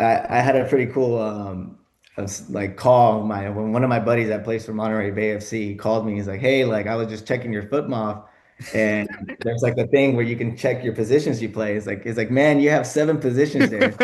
I had a pretty cool like call. My when one of my buddies that plays for Monterey Bay FC, he called me. He's like, "Hey, like I was just checking your foot mob, and there's like a thing where you can check your positions you play. It's like, man, you have seven positions there.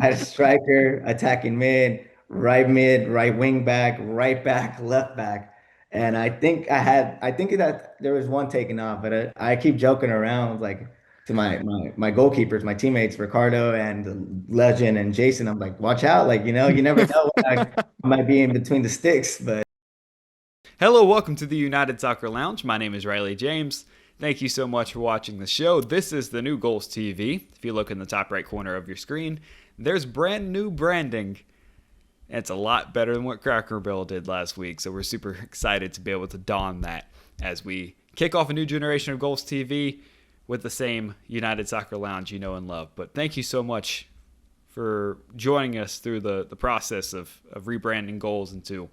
I had a striker, attacking mid, right wing back, right back, left back. And I think that there was one taken off, but I keep joking around like to my goalkeepers, my teammates, Ricardo and Legend and Jason. I'm like, watch out. Like, you never know when I might be in between the sticks, but Hello, welcome to the United Soccer Lounge. My name is Riley James. Thank you so much for watching the show. This is the new Goals TV. If you look in the top right corner of your screen, there's brand new branding. It's a lot better than what Cracker Barrel did last week, so we're super excited to be able to don that as we kick off a new generation of Goals TV with the same United Soccer Lounge you know and love. But thank you so much for joining us through the process of rebranding Goals into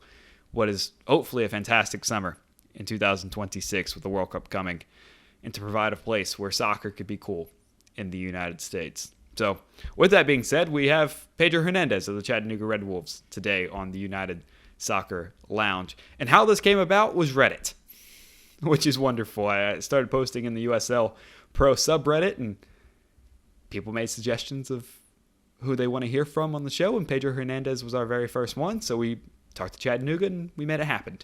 what is hopefully a fantastic summer in 2026 with the World Cup coming, and to provide a place where soccer could be cool in the United States. So, with that being said, we have Pedro Hernandez of the Chattanooga Red Wolves today on the United Soccer Lounge. And how this came about was Reddit, which is wonderful. I started posting in the USL Pro subreddit, and people made suggestions of who they want to hear from on the show, and Pedro Hernandez was our very first one. So we talked to Chattanooga, and we made it happen.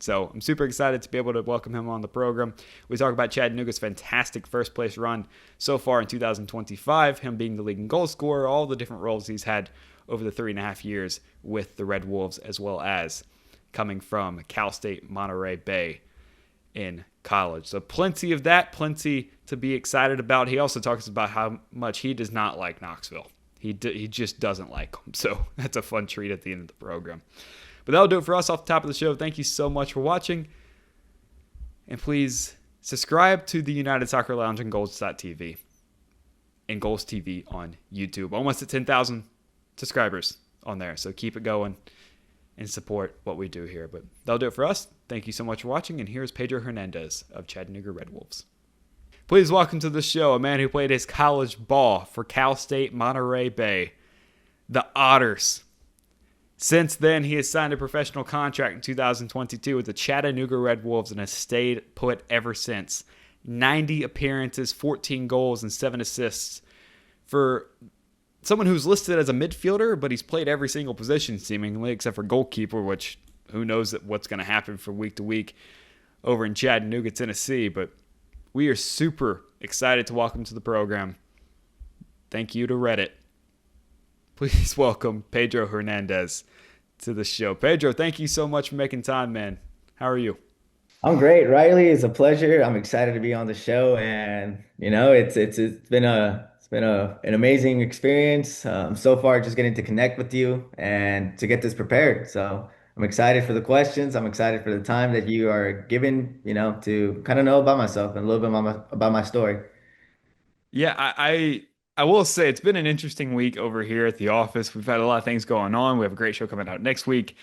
So I'm super excited to be able to welcome him on the program. We talk about Chattanooga's fantastic first place run so far in 2025, him being the league and goal scorer, all the different roles he's had over the 3.5 years with the Red Wolves, as well as coming from Cal State Monterey Bay in college. So plenty of that, plenty to be excited about. He also talks about how much he does not like Knoxville. He just doesn't like them. So that's a fun treat at the end of the program. But that'll do it for us off the top of the show. Thank you so much for watching. And please subscribe to the United Soccer Lounge and Goals.tv and Goals TV on YouTube. Almost at 10,000 subscribers on there. So keep it going and support what we do here. But that'll do it for us. Thank you so much for watching. And here's Pedro Hernandez of Chattanooga Red Wolves. Please welcome to the show a man who played his college ball for Cal State Monterey Bay, the Otters. Since then, he has signed a professional contract in 2022 with the Chattanooga Red Wolves and has stayed put ever since. 90 appearances, 14 goals, and 7 assists. For someone who's listed as a midfielder, but he's played every single position seemingly, except for goalkeeper, which who knows what's going to happen from week to week over in Chattanooga, Tennessee. But we are super excited to welcome to the program. Thank you to Reddit. Please welcome Pedro Hernandez to the show. Pedro, thank you so much for making time, man. How are you? I'm great, Riley. It's a pleasure. I'm excited to be on the show, and it's been an amazing experience so far. Just getting to connect with you and to get this prepared. So I'm excited for the questions. I'm excited for the time that you are given, to kind of know about myself and a little bit about my story. Yeah, I will say it's been an interesting week over here at the office. We've had a lot of things going on. We have a great show coming out next week,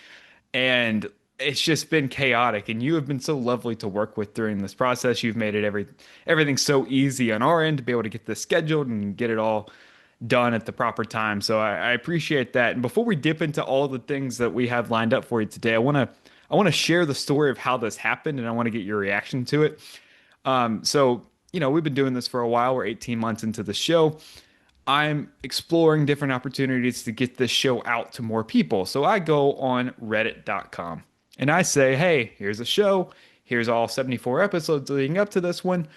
and it's just been chaotic. And you have been so lovely to work with during this process. You've made everything so easy on our end to be able to get this scheduled and get it all done at the proper time. So I appreciate that. And before we dip into all the things that we have lined up for you today, I want to share the story of how this happened, and I want to get your reaction to it. We've been doing this for a while. We're 18 months into the show. I'm exploring different opportunities to get this show out to more people. So I go on reddit.com and I say, hey, here's a show. Here's all 74 episodes leading up to this one.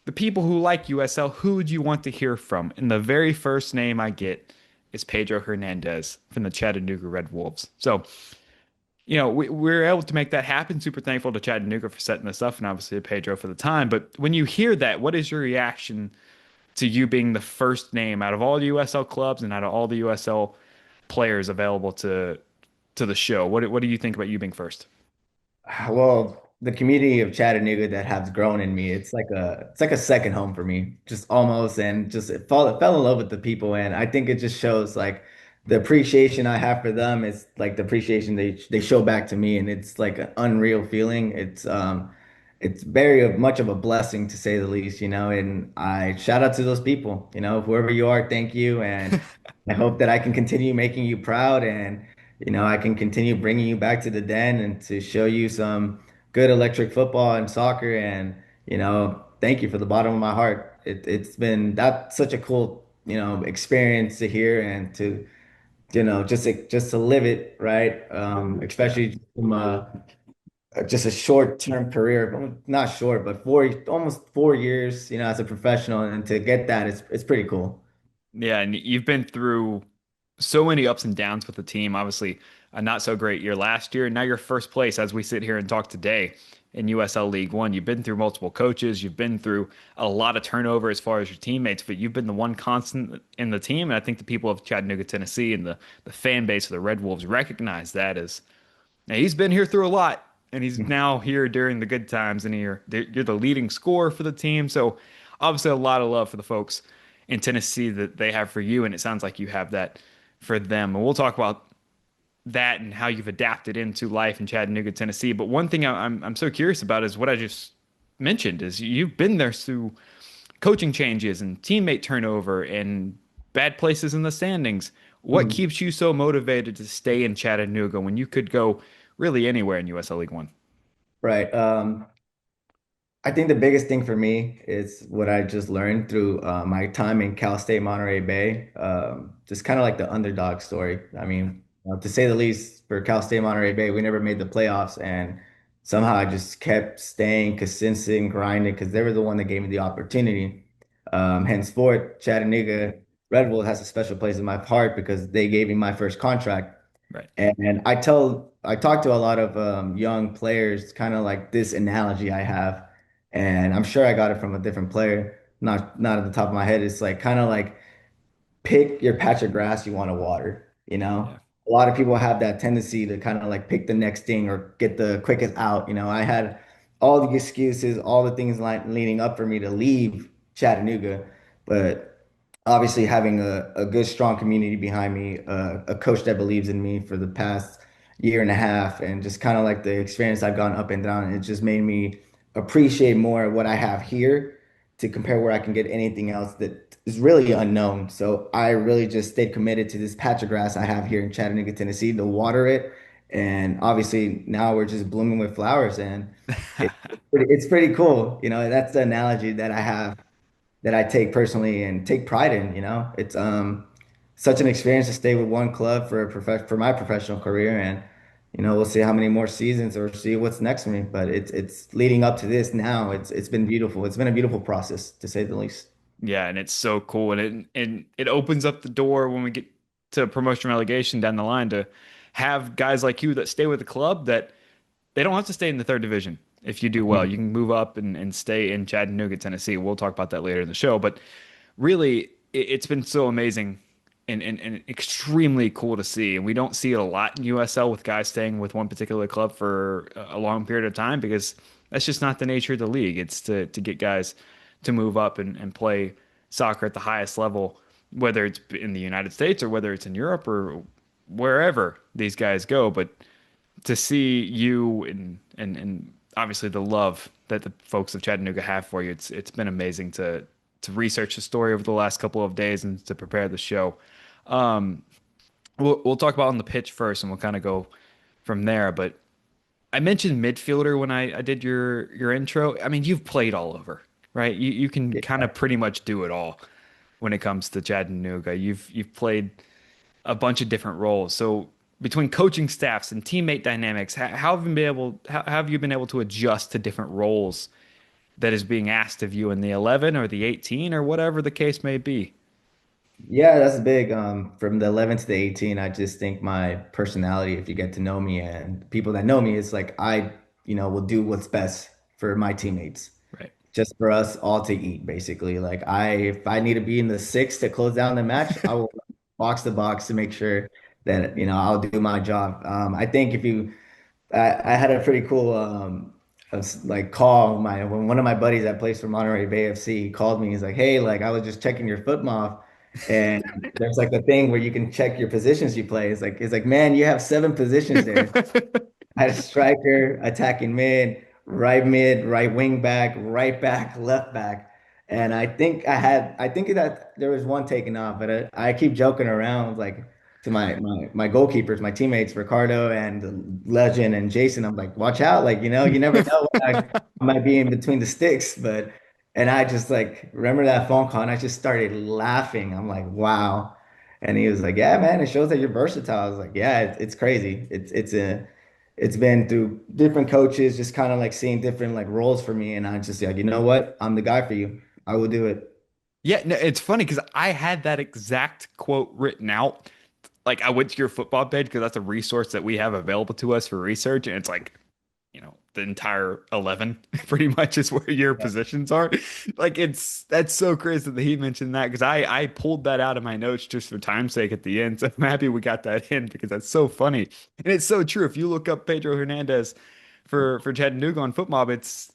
The people who like USL, who would you want to hear from? And the very first name I get is Pedro Hernandez from the Chattanooga Red Wolves. So we're able to make that happen. Super thankful to Chattanooga for setting this up and obviously to Pedro for the time. But when you hear that, what is your reaction to you being the first name out of all the USL clubs and out of all the USL players available to the show? What do you think about you being first? Well, the community of Chattanooga that has grown in me, it's like a second home for me, just almost, and just fell in love with the people, and I think it just shows like the appreciation I have for them is like the appreciation they show back to me, and it's like an unreal feeling. it's very much of a blessing to say the least, and I shout out to those people, whoever you are, thank you. And I hope that I can continue making you proud and, I can continue bringing you back to the den and to show you some good electric football and soccer. And, thank you for the bottom of my heart. It's been that's such a cool, experience to hear and to, just to live it, right? Yeah. Especially from just a short-term career, well, not short, but almost 4 years, as a professional, and to get that, it's pretty cool. Yeah, and you've been through so many ups and downs with the team. Obviously, a not so great year last year, and now you're first place as we sit here and talk today in USL League One. You've been through multiple coaches, you've been through a lot of turnover as far as your teammates, but you've been the one constant in the team. And I think the people of Chattanooga, Tennessee, and the fan base of the Red Wolves recognize that as now he's been here through a lot, and he's now here during the good times, and you're the leading scorer for the team. So obviously a lot of love for the folks in Tennessee that they have for you, and it sounds like you have that for them. And we'll talk about that and how you've adapted into life in Chattanooga, Tennessee. But one thing I'm so curious about is what I just mentioned is you've been there through coaching changes and teammate turnover and bad places in the standings. What Mhm. keeps you so motivated to stay in Chattanooga when you could go really anywhere in USL League One? Right. I think the biggest thing for me is what I just learned through my time in Cal State Monterey Bay. Just kind of like the underdog story. I mean, to say the least, for Cal State Monterey Bay, we never made the playoffs, and somehow I just kept staying consistent, grinding, because they were the one that gave me the opportunity. Henceforth, Chattanooga Red Wolves has a special place in my heart because they gave me my first contract. Right. And I talk to a lot of young players, kind of like this analogy I have, and I'm sure I got it from a different player, not at the top of my head. It's like kind of like pick your patch of grass you want to water, you know? Yeah. A lot of people have that tendency to kind of like pick the next thing or get the quickest out. I had all the excuses, all the things like leading up for me to leave Chattanooga, but obviously having a good, strong community behind me, a coach that believes in me for the past year and a half, and just kind of like the experience I've gone up and down, it just made me appreciate more what I have here to compare where I can get anything else that is really unknown. So I really just stayed committed to this patch of grass I have here in Chattanooga, Tennessee, to water it. And obviously now we're just blooming with flowers, and it's pretty cool. That's the analogy that I have that I take personally and take pride in. It's such an experience to stay with one club for my professional career, and we'll see how many more seasons or see what's next for me. But it's leading up to this now. It's been beautiful. It's been a beautiful process to say the least. Yeah, and it's so cool, and it opens up the door when we get to promotion relegation down the line to have guys like you that stay with the club that they don't have to stay in the third division. If you do well, Mhm. you can move up and stay in Chattanooga, Tennessee. We'll talk about that later in the show. But really, it's been so amazing and extremely cool to see. And we don't see it a lot in USL with guys staying with one particular club for a long period of time because that's just not the nature of the league. It's to get guys to move up and play soccer at the highest level, whether it's in the United States or whether it's in Europe or wherever these guys go. But to see you and obviously the love that the folks of Chattanooga have for you, it's been amazing to research the story over the last couple of days and to prepare the show. Um, we'll talk about on the pitch first, and we'll kind of go from there. But I mentioned midfielder when I did your intro. I mean, you've played all over, right? You can kind Yeah. of pretty much do it all when it comes to Chattanooga. You've played a bunch of different roles. So between coaching staffs and teammate dynamics, how have you been able to adjust to different roles that is being asked of you in the 11 or the 18 or whatever the case may be? Yeah, that's big. From the 11 to the 18, I just think my personality, if you get to know me and people that know me, it's like will do what's best for my teammates, Right. just for us all to eat, basically. Like if I need to be in the six to close down the match, I will box the box to make sure that, I'll do my job. I think if you I had a pretty cool like call when one of my buddies that plays for Monterey Bay FC called me. He's like, "Hey, like I was just checking your foot mob, and there's like a thing where you can check your positions you play. It's like man, you have seven positions there. I had a striker, attacking mid, right mid, right wing back, left back. And I think that there was one taken off, but I keep joking around like to my goalkeepers, my teammates, Ricardo and the legend and Jason. I'm like, watch out, like, you never know when I might be in between the sticks, but and I just like remember that phone call and I just started laughing. I'm like, wow. And he was like, yeah, man, it shows that you're versatile. I was like, yeah, it's crazy. It's been through different coaches, just kind of like seeing different like roles for me. And I just like, you know what? I'm the guy for you. I will do it. Yeah, no, it's funny because I had that exact quote written out. Like I went to your football page because that's a resource that we have available to us for research, and it's like, the entire 11 pretty much is where your Yeah. positions are. Like that's so crazy that he mentioned that because I pulled that out of my notes just for time's sake at the end. So I'm happy we got that in because that's so funny. And it's so true. If you look up Pedro Hernandez for Chattanooga on football, it's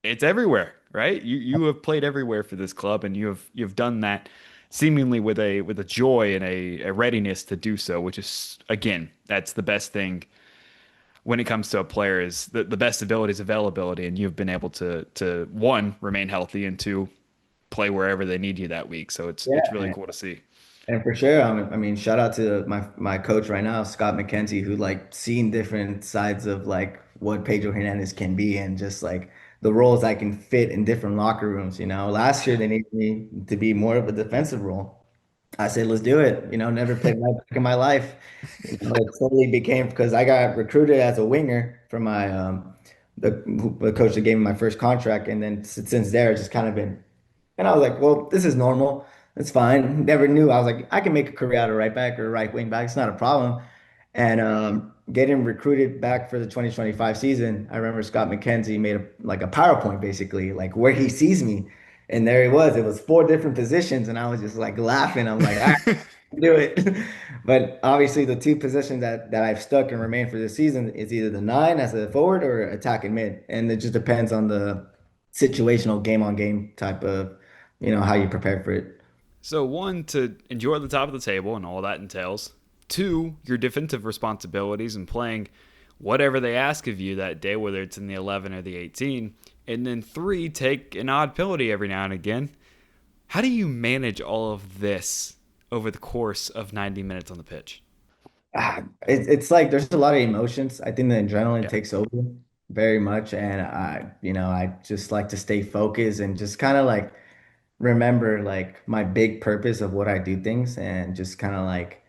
everywhere, right? You have played everywhere for this club, and you've done that seemingly with a joy and a readiness to do so, which is again, that's the best thing when it comes to a player is the best ability is availability, and you've been able to one remain healthy and two play wherever they need you that week. So it's really Yeah. cool to see. And for sure, I mean, shout out to my coach right now, Scott McKenzie, who like seen different sides of like what Pedro Hernandez can be and just like the roles I can fit in different locker rooms. Last year Yeah. they needed me to be more of a defensive role. I said, let's do it. Never played right back in my life. It slowly became because I got recruited as a winger for my the coach that gave me my first contract, and then since there, it's just kind of been. And I was like, well, this is normal. It's fine. Never knew. I was like, I can make a career out of right back or right wing back. It's not a problem. And getting recruited back for the 2025 season, I remember Scott McKenzie made a PowerPoint basically, like where he sees me. And there he was. It was four different positions. And I was just like laughing. I'm like, do it. But obviously, the two positions that I've stuck and remained for this season is either the nine as a forward or attacking mid, and it just depends on the situational game on game type of, how you prepare for it. So one, to enjoy the top of the table and all that entails. Two, your defensive responsibilities and playing whatever they ask of you that day, whether it's in the 11 or the 18. And then three, take an odd penalty every now and again. How do you manage all of this over the course of 90 minutes on the pitch? It's like there's a lot of emotions. I think the adrenaline Yeah. takes over very much, and I just like to stay focused and just kind of like remember like my big purpose of what I do things, and just kind of like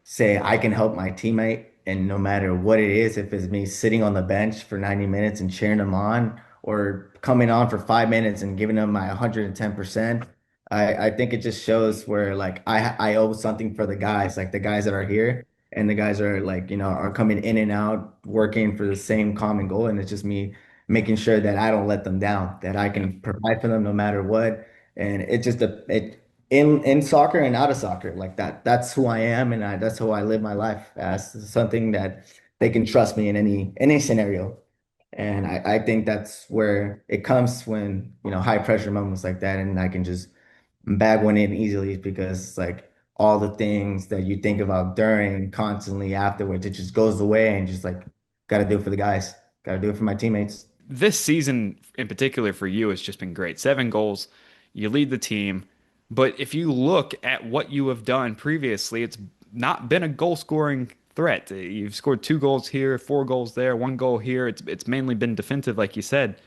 say I can help my teammate, and no matter what it is, if it's me sitting on the bench for 90 minutes and cheering them on, or coming on for 5 minutes and giving them my 110%, I think it just shows where like I owe something for the guys, like the guys that are here and the guys are like, are coming in and out, working for the same common goal. And it's just me making sure that I don't let them down, that I Yeah. can provide for them no matter what. And it just it in soccer and out of soccer like that's who I am, and that's how I live my life as something that they can trust me in any scenario. And I think that's where it comes when high pressure moments like that, and I can just bag one in easily because it's like all the things that you think about during constantly afterwards, it just goes away, and just like gotta do it for the guys, gotta do it for my teammates. This season in particular for you has just been great. 7 goals, you lead the team. But if you look at what you have done previously, it's not been a goal scoring threat. You've scored 2 goals here, 4 goals there, 1 goal here. It's mainly been defensive, like you said.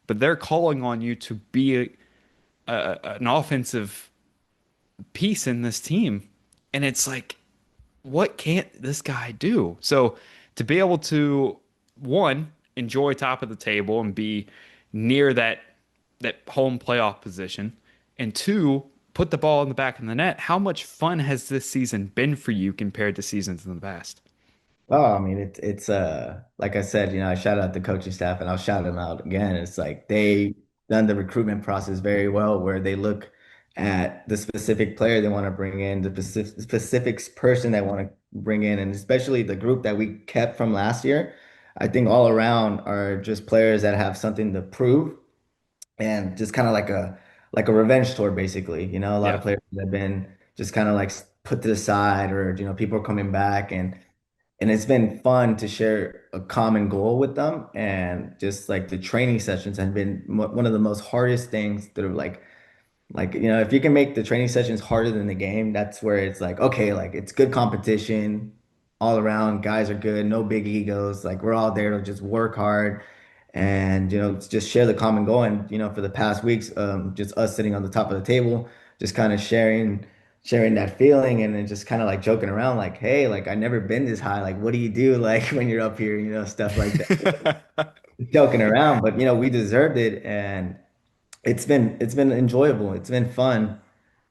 But they're calling on you to be an offensive piece in this team. And it's like, what can't this guy do? So to be able to one enjoy top of the table and be near that home playoff position, and two put the ball in the back of the net. How much fun has this season been for you compared to seasons in the past? Oh, I mean, it's like I said, I shout out the coaching staff and I'll shout them out again. It's like they done the recruitment process very well, where they look at the specific player they want to bring in, the specific person they want to bring in, and especially the group that we kept from last year. I think all around are just players that have something to prove, and just kind of like a revenge tour, basically. A lot of Yeah. players that have been just kind of like put to the side, or people are coming back, and and it's been fun to share a common goal with them. And just like the training sessions have been one of the most hardest things that are like, if you can make the training sessions harder than the game, that's where it's like, okay, like it's good competition all around. Guys are good, no big egos. Like we're all there to just work hard and, just share the common goal. And, for the past weeks, just us sitting on the top of the table, just kind of sharing that feeling and then just kind of like joking around, like, hey, like I never been this high. Like, what do you do like when you're up here, stuff like that. Joking around, but we deserved it and it's been enjoyable. It's been fun.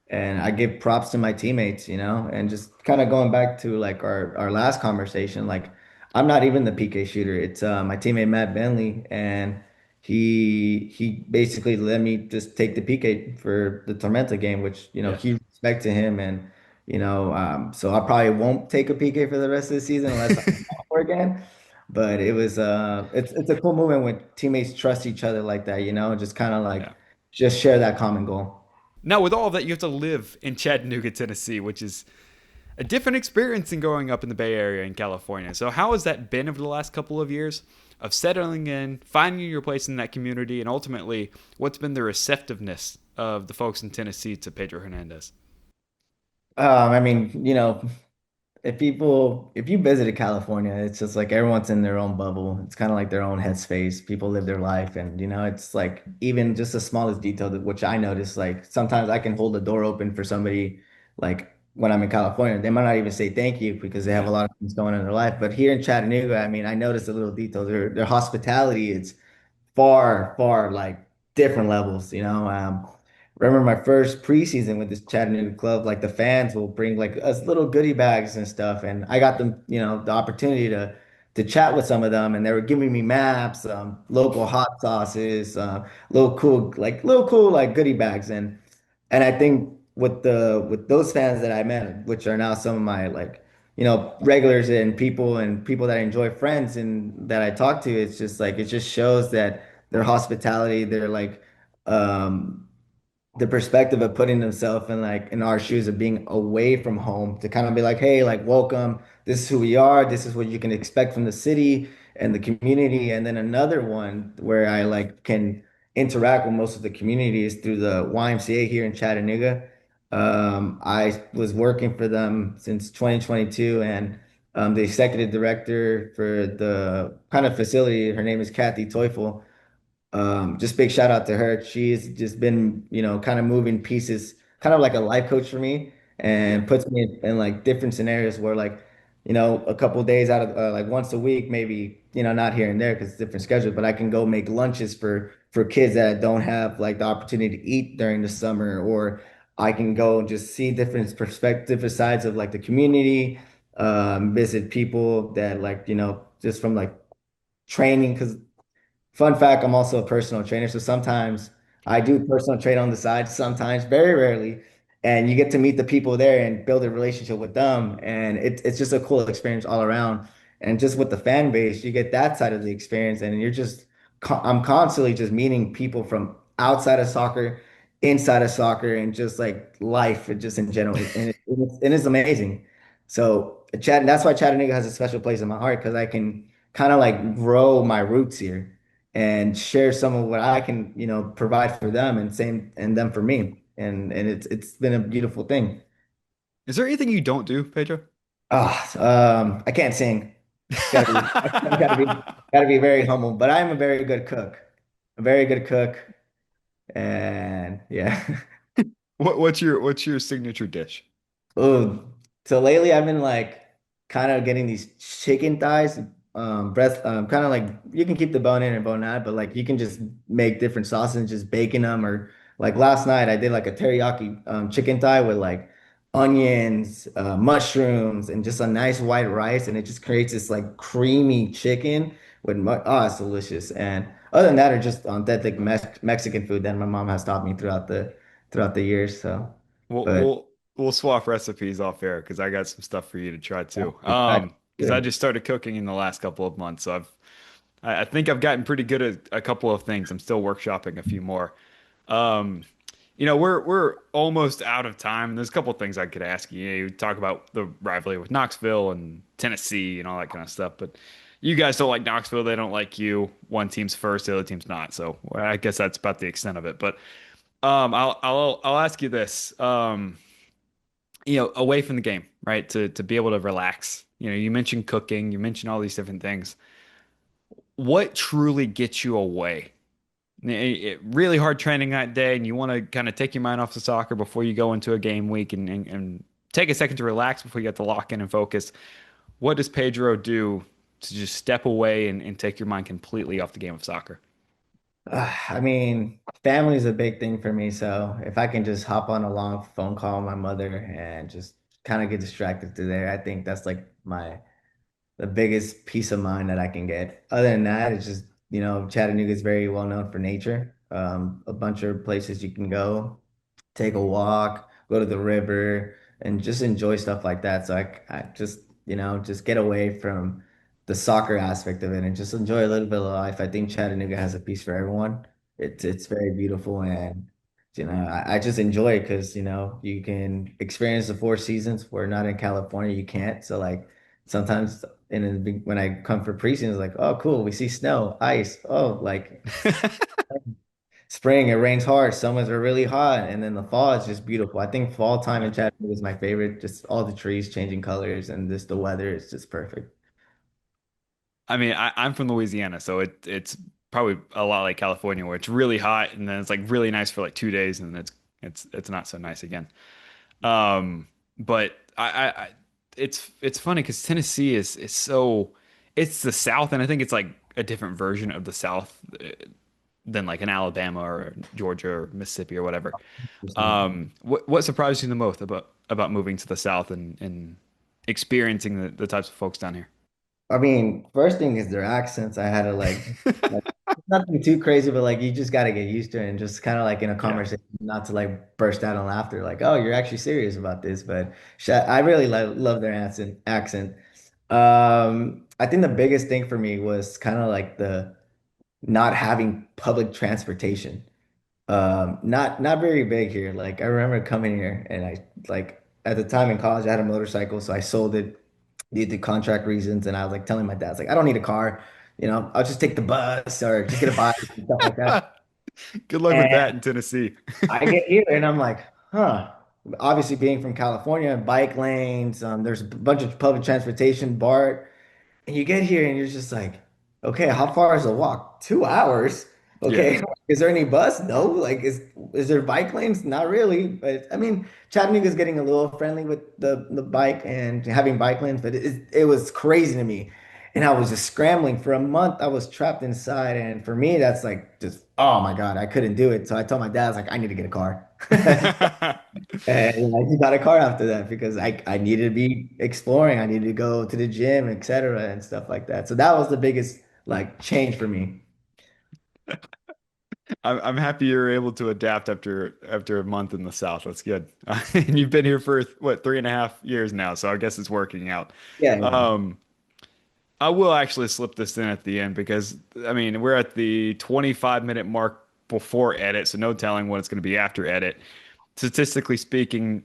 And I give props to my teammates, and just kind of going back to like our last conversation, like I'm not even the PK shooter. It's my teammate Matt Bentley, and he basically let me just take the PK for the Tormenta game, which Yeah. huge respect to him, and so I probably won't take a PK for the rest of the season unless I'm off for again. But it's a cool moment when teammates trust each other like that, just kind of like Yeah. just share that common goal. Now, with all of that, you have to live in Chattanooga, Tennessee, which is a different experience than growing up in the Bay Area in California. So, how has that been over the last couple of years of settling in, finding your place in that community, and ultimately, what's been the receptiveness of the folks in Tennessee to Pedro Hernandez? I mean, if you visited California, it's just like everyone's in their own bubble. It's kind of like their own headspace. People live their life, and it's like even just the smallest detail that which I notice. Like sometimes I can hold the door open for somebody, like when I'm in California, they might not even say thank you because they have a Yeah. lot of things going on in their life. But here in Chattanooga, I mean, I notice the little details. Their hospitality is far, far like different levels, remember my first preseason with this Chattanooga club, like the fans will bring like us little goodie bags and stuff. And I got them, the opportunity to chat with some of them and they were giving me maps, local hot sauces, little cool like goodie bags. And I think with those fans that I met, which are now some of my like, regulars and people that I enjoy, friends and that I talk to, it's just like it just shows that their hospitality, their like the perspective of putting themselves in like in our shoes of being away from home to kind of be like, hey, like welcome. This is who we are. This is what you can expect from the city and the community. And then another one where I like can interact with most of the communities through the YMCA here in Chattanooga. I was working for them since 2022 and the executive director for the kind of facility, her name is Kathy Teufel. Just big shout out to her. She's just been, kind of moving pieces, kind of like a life coach for me, Yeah. and puts me in like different scenarios where like, a couple days out of like once a week, maybe, not here and there because it's different schedules, but I can go make lunches for kids that don't have like the opportunity to eat during the summer, or I can go and just see different perspective, different sides of like the community, visit people that like, just from like training because fun fact, I'm also a personal trainer, so sometimes I do personal train on the side, sometimes, very rarely. And you get to meet the people there and build a relationship with them. And it's just a cool experience all around. And just with the fan base, you get that side of the experience. And I'm constantly just meeting people from outside of soccer, inside of soccer, and just like life, and just in general. And it's amazing. So, that's why Chattanooga has a special place in my heart because I can kind of like grow my roots here and share some of what I can, provide for them and same and them for me. And it's been a beautiful thing. Is there anything you don't do, Pedro? I can't sing. I gotta be very humble, but I'm a very good cook. A very good cook. And yeah. What's your signature dish? Oh, so lately I've been like kind of getting these chicken thighs, breast, kind of like you can keep the bone in and bone out, but like you can just make different sauces and just baking them. Or like last night I did like a teriyaki chicken thigh with like onions, mushrooms, and just a nice white rice, and it just creates this like creamy chicken with it's delicious. And other than that, are just authentic Mexican food that my mom has taught me throughout the years. So, We'll but. we'll we'll swap recipes off air because I got some stuff for you to try too. Exactly. Because I just started cooking in the last couple of months, so I think I've gotten pretty good at a couple of things. I'm still workshopping a few more. Um, we're almost out of time. There's a couple of things I could ask you. You talk about the rivalry with Knoxville and Tennessee and all that kind of stuff, but you guys don't like Knoxville. They don't like you. One team's first, the other team's not. So well, I guess that's about the extent of it. But I'll ask you this. Away from the game, right? To be able to relax. You mentioned cooking. You mentioned all these different things. What truly gets you away? Really hard training that day, and you want to kind of take your mind off the soccer before you go into a game week and take a second to relax before you get to lock in and focus. What does Pedro do to just step away and take your mind completely off the game of soccer? I mean, family is a big thing for me. So if I can just hop on a long phone call with my mother and just kind of get distracted through there, I think that's like the biggest peace of mind that I can get. Other than that, it's just, Chattanooga is very well known for nature. A bunch of places you can go, take a walk, go to the river, and just enjoy stuff like that. So I just, just get away from the soccer aspect of it and just enjoy a little bit of life. I think Chattanooga has a piece for everyone. It's very beautiful and I just enjoy it because you can experience the four seasons. We're not in California, you can't. So like sometimes when I come for preseason, it's like, oh cool, we see snow, ice. Oh, like spring, it rains hard. Summers are really hot, and then the fall is just beautiful. I think fall time in Chattanooga is my favorite. Just all the trees changing colors, and just the weather is just perfect. I mean, I'm from Louisiana, so it's probably a lot like California, where it's really hot and then it's like really nice for like 2 days, and then it's not so nice again. But it's funny because Tennessee is so it's the South, and I think it's like a different version of the South than like an Alabama or Georgia or Mississippi or whatever. What surprised you the most about moving to the South and experiencing the types of folks down here? I mean, first thing is their accents. I had to like nothing too crazy, but like you just got to get used to it and just kind of like in a Yeah. conversation, not to like burst out in laughter, like, oh, you're actually serious about this. But I really love their accent. I think the biggest thing for me was kind of like the not having public transportation. Not very big here. Like I remember coming here and I like at the time in college I had a motorcycle, so I sold it due to contract reasons. And I was like telling my dad, I was like, I don't need a car, I'll just take the bus or just get a bike and stuff like that. Good luck with that And in Tennessee. I get here and I'm like, huh. Obviously being from California, bike lanes, there's a bunch of public transportation, BART. And you get here and you're just like, okay, how far is the walk? 2 hours. Yeah. Okay. Is there any bus? No. Like, is there bike lanes? Not really. But I mean, Chattanooga's getting a little friendly with the bike and having bike lanes, but it was crazy to me. And I was just scrambling for a month. I was trapped inside. And for me, that's like just, oh my God, I couldn't do it. So I told my dad, I was like, I need to get a car. And I just got a car after that because I needed to be exploring. I needed to go to the gym, etc., and stuff like that. So that was the biggest like change for me. I'm happy you're able to adapt after a month in the South. That's good. And you've been here for what 3.5 years now, so I guess it's working out. Yeah, yeah. Um, I will actually slip this in at the end because I mean we're at the 25-minute mark before edit, so no telling what it's going to be after edit. Statistically speaking,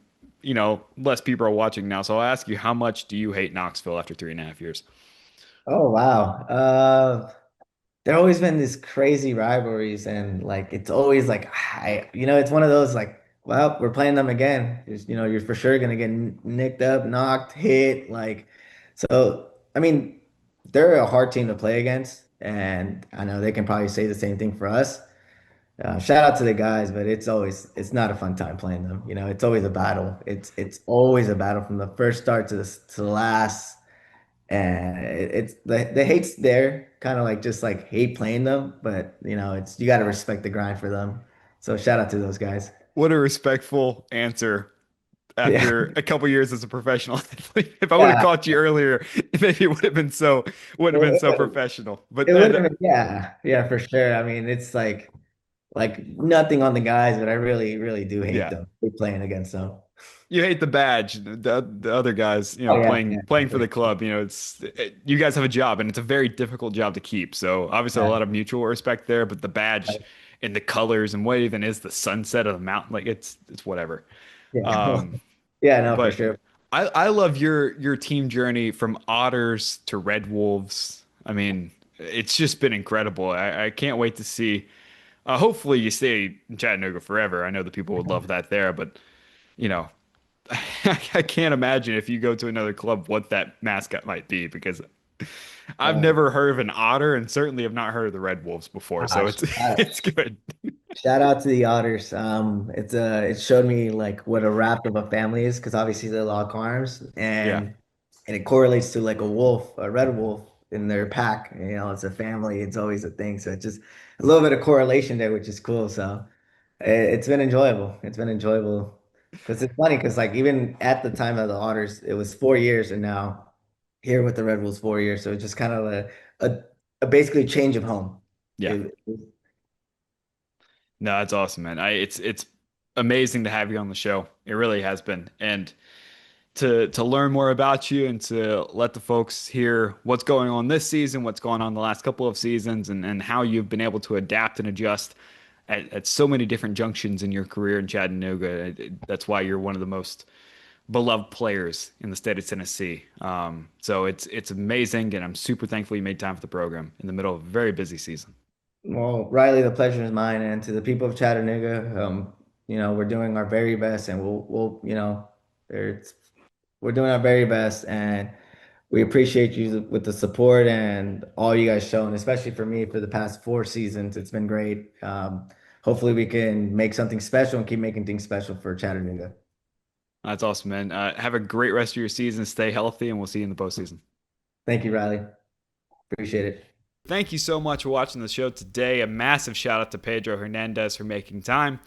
less people are watching now. So I'll ask you, how much do you hate Knoxville after 3.5 years? Oh wow. There always been these crazy rivalries, and like it's always like it's one of those like, well, we're playing them again. You're for sure gonna get nicked up, knocked, hit, like so. I mean, they're a hard team to play against, and I know they can probably say the same thing for us. Shout out to the guys, but it's not a fun time playing them. It's always a battle. It's always a battle from the first start to the last. And it's the hate's there, kind of like just like hate playing them, but it's you got to respect the grind for them. So shout out to those guys. What a respectful answer Yeah, after a couple years as a professional athlete. If I would have yeah. caught you earlier, maybe it wouldn't have been so It, professional. But it would have been, yeah, yeah, for sure. I mean, it's like nothing on the guys, but I really, really do hate yeah, them. Hate playing against them. you hate the badge. The other guys, Oh yeah, playing yeah, playing for the club. You guys have a job, and it's a very difficult job to keep. So obviously a yeah. lot of mutual respect there. But the badge, and the colors and what even is the sunset of the mountain. Like it's whatever. Yeah. Um, Yeah, no, for but sure. I love your team journey from Otters to Red Wolves. I mean, it's just been incredible. I can't wait to see. Hopefully, you stay in Chattanooga forever. I know the people would love that there, but you know, I can't imagine if you go to another club what that mascot might be because I've Uh, never heard of an otter and certainly have not heard of the Red Wolves before. So Gosh, it's it's good. shout out to the Otters. It showed me like what a rapt of a family is because obviously they lock arms Yeah, and it correlates to like a wolf, a red wolf in their pack. It's a family. It's always a thing. So it's just a little bit of correlation there, which is cool. So it's been enjoyable. It's been enjoyable because it's funny because like even at the time of the Otters, it was 4 years, and now here with the Red Wolves 4 years. So it's just kind of a, a basically change of home. yeah. No, that's awesome, man. It's amazing to have you on the show. It really has been, and to learn more about you and to let the folks hear what's going on this season, what's going on the last couple of seasons, and how you've been able to adapt and adjust at so many different junctions in your career in Chattanooga. That's why you're one of the most beloved players in the state of Tennessee. So it's amazing, and I'm super thankful you made time for the program in the middle of a very busy season. Well, Riley, the pleasure is mine, and to the people of Chattanooga, we're doing our very best, and it's, we're doing our very best, and we appreciate you with the support and all you guys shown, especially for me for the past 4 seasons. It's been great. Hopefully, we can make something special and keep making things special for Chattanooga. That's awesome, man. Have a great rest of your season. Stay healthy, and we'll see you in the postseason. Thank you, Riley. Appreciate it. Thank you so much for watching the show today. A massive shout out to Pedro Hernandez for making time,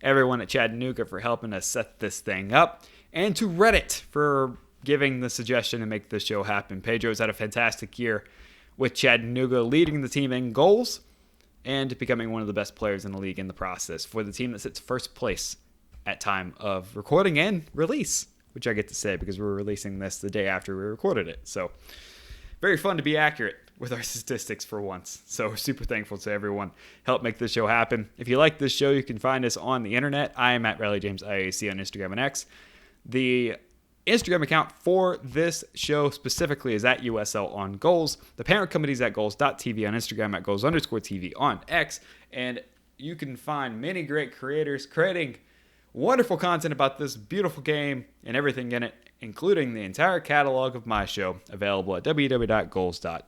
everyone at Chattanooga for helping us set this thing up, and to Reddit for giving the suggestion to make this show happen. Pedro's had a fantastic year with Chattanooga, leading the team in goals and becoming one of the best players in the league in the process for the team that sits first place at time of recording and release, which I get to say because we're releasing this the day after we recorded it. So very fun to be accurate with our statistics for once. So super thankful to everyone help make this show happen. If you like this show, you can find us on the internet. I am at Riley James IAC on Instagram and X. The Instagram account for this show specifically is at USL on Goals. The parent company is at goals.tv on Instagram, at goals_TV on X. And you can find many great creators creating wonderful content about this beautiful game and everything in it, including the entire catalog of my show, available at www.goals.tv.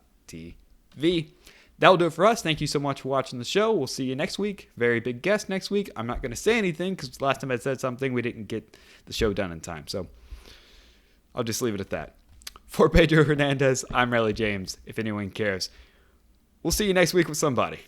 That'll do it for us. Thank you so much for watching the show. We'll see you next week. Very big guest next week. I'm not going to say anything because last time I said something, we didn't get the show done in time. So I'll just leave it at that. For Pedro Hernandez, I'm Riley James, if anyone cares. We'll see you next week with somebody.